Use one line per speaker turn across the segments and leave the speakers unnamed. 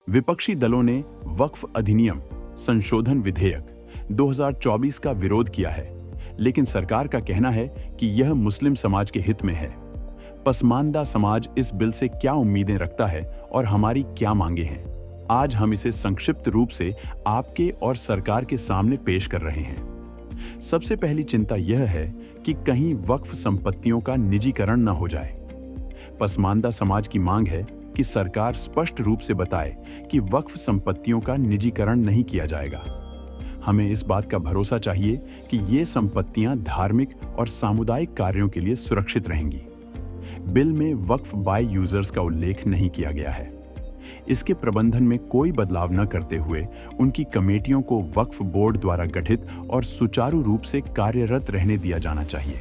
विपक्षी दलों ने वक्फ अधिनियम संशोधन विधेयक 2024 का विरोध किया है, लेकिन सरकार का कहना है कि यह मुस्लिम समाज के हित में है। पसमानदा समाज इस बिल से क्या उम्मीदें रखता है और हमारी क्या मांगे हैं, आज हम इसे संक्षिप्त रूप से आपके और सरकार के सामने पेश कर रहे हैं। सबसे पहली चिंता यह है कि कहीं वक्फ संपत्तियों का निजीकरण न हो जाए। पसमानदा समाज की मांग है कि सरकार स्पष्ट रूप से बताए कि वक्फ संपत्तियों का निजीकरण नहीं किया जाएगा। हमें इस बात का भरोसा चाहिए कि ये संपत्तियां धार्मिक और सामुदायिक कार्यों के लिए सुरक्षित रहेंगी। बिल में वक्फ बाय यूजर्स का उल्लेख नहीं किया गया है। इसके प्रबंधन में कोई बदलाव न करते हुए उनकी कमेटियों को वक्फ बोर्ड द्वारा गठित और सुचारू रूप से कार्यरत रहने दिया जाना चाहिए।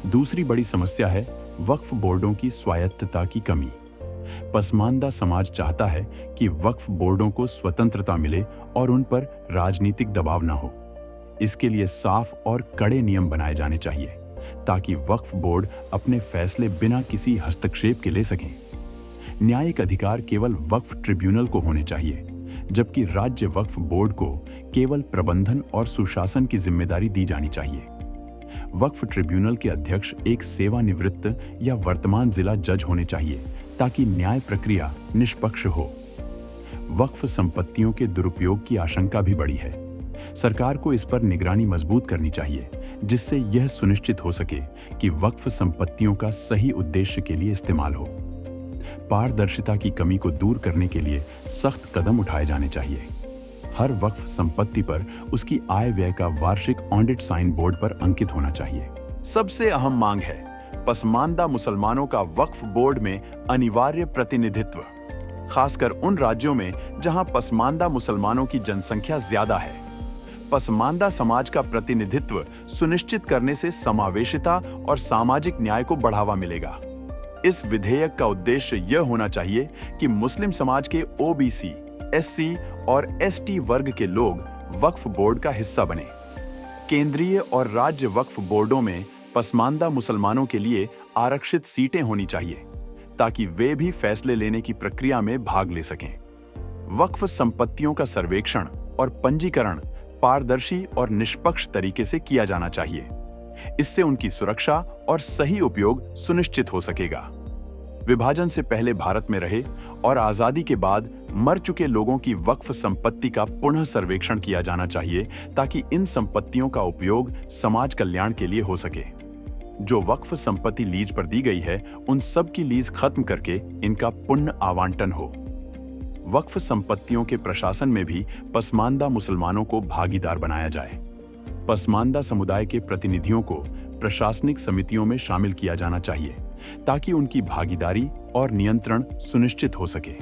दूसरी बड़ी समस्या है वक्फ बोर्डों की स्वायत्तता की कमी। पसमानदा समाज चाहता है कि वक्फ बोर्डों को स्वतंत्रता मिले और उन पर राजनीतिक दबाव न हो। इसके लिए साफ और कड़े नियम बनाए जाने चाहिए ताकि वक्फ बोर्ड अपने फैसले बिना किसी हस्तक्षेप के ले सकें। न्यायिक अधिकार केवल वक्फ ट्रिब्यूनल को होने चाहिए, जबकि राज्य वक्फ बोर्ड को केवल प्रबंधन और सुशासन की जिम्मेदारी दी जानी चाहिए। वक्फ ट्रिब्यूनल के अध्यक्ष एक सेवानिवृत्त या वर्तमान जिला जज होने चाहिए ताकि न्याय प्रक्रिया निष्पक्ष हो। वक्फ संपत्तियों के दुरुपयोग की आशंका भी बढ़ी है। सरकार को इस पर निगरानी मजबूत करनी चाहिए, जिससे यह सुनिश्चित हो सके कि वक्फ संपत्तियों का सही उद्देश्य के लिए इस्तेमाल हो। पारदर्शिता की कमी को दूर करने के लिए सख्त कदम उठाए जाने चाहिए। हर वक्फ संपत्ति पर उसकी आय व्यय का वार्षिक ऑडिट साइन बोर्ड पर अंकित होना चाहिए। सबसे अहम मांग है पसमानदा मुसलमानों का वक्फ बोर्ड में अनिवार्य प्रतिनिधित्व, खासकर उन राज्यों में जहां पसमानदा मुसलमानों की जनसंख्या ज्यादा है। पसमानदा समाज का प्रतिनिधित्व सुनिश्चित करने से समावेशिता और सामाजिक न्याय को बढ़ावा मिलेगा। इस विधेयक का उद्देश्य यह होना चाहिए कि मुस्लिम समाज के ओबीसी, एससी और एसटी वर्ग के लोग वक्फ बोर्ड का हिस्सा बने। केंद्रीय और राज्य वक्फ बोर्डों में पसमानदा मुसलमानों के लिए आरक्षित सीटें होनी चाहिए ताकि वे भी फैसले लेने की प्रक्रिया में भाग ले सकें। वक्फ संपत्तियों का सर्वेक्षण और पंजीकरण पारदर्शी और निष्पक्ष तरीके से किया जाना चाहिए। इससे उनकी सुरक्षा और सही उपयोग सुनिश्चित हो सकेगा। विभाजन से पहले भारत में रहे और आजादी के बाद मर चुके लोगों की वक्फ संपत्ति का पुनः सर्वेक्षण किया जाना चाहिए ताकि इन संपत्तियों का उपयोग समाज कल्याण के लिए हो सके। जो वक्फ संपत्ति लीज पर दी गई है, उन सब की लीज खत्म करके इनका पुनः आवंटन हो। वक्फ संपत्तियों के प्रशासन में भी पसमानदा मुसलमानों को भागीदार बनाया जाए। पसमानदा समुदाय के प्रतिनिधियों को प्रशासनिक समितियों में शामिल किया जाना चाहिए ताकि उनकी भागीदारी और नियंत्रण सुनिश्चित हो सके।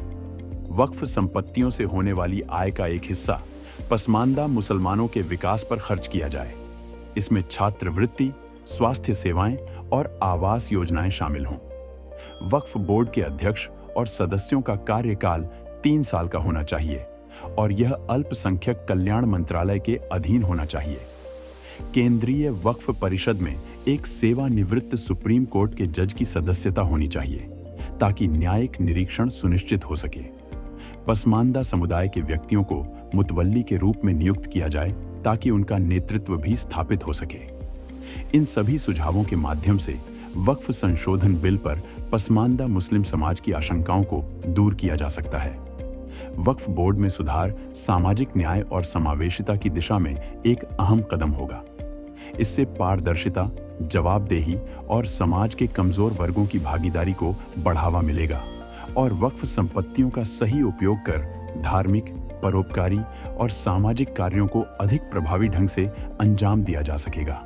वक्फ संपत्तियों से होने वाली आय का एक हिस्सा पसमानदा मुसलमानों के विकास पर खर्च किया जाए। इसमें छात्रवृत्ति, स्वास्थ्य सेवाएं और आवास योजनाएं शामिल हों। वक्फ बोर्ड के अध्यक्ष और सदस्यों का कार्यकाल 3 साल का होना चाहिए और यह अल्पसंख्यक कल्याण मंत्रालय के अधीन होना चाहिए। केंद्रीय वक्फ परिषद में एक सेवानिवृत्त सुप्रीम कोर्ट के जज की सदस्यता होनी चाहिए ताकि न्यायिक निरीक्षण सुनिश्चित हो सके। पसमानदा समुदाय के व्यक्तियों को मुतवल्ली के रूप में नियुक्त किया जाए ताकि उनका नेतृत्व भी स्थापित हो सके। इन सभी सुझावों के माध्यम से वक्फ संशोधन बिल पर पसमानदा मुस्लिम समाज की आशंकाओं को दूर किया जा सकता है। वक्फ बोर्ड में सुधार सामाजिक न्याय और समावेशिता की दिशा में एक अहम कदम होगा। इससे पारदर्शिता, जवाबदेही और समाज के कमजोर वर्गों की भागीदारी को बढ़ावा मिलेगा और वक्फ संपत्तियों का सही उपयोग कर धार्मिक, परोपकारी और सामाजिक कार्यों को अधिक प्रभावी ढंग से अंजाम दिया जा सकेगा।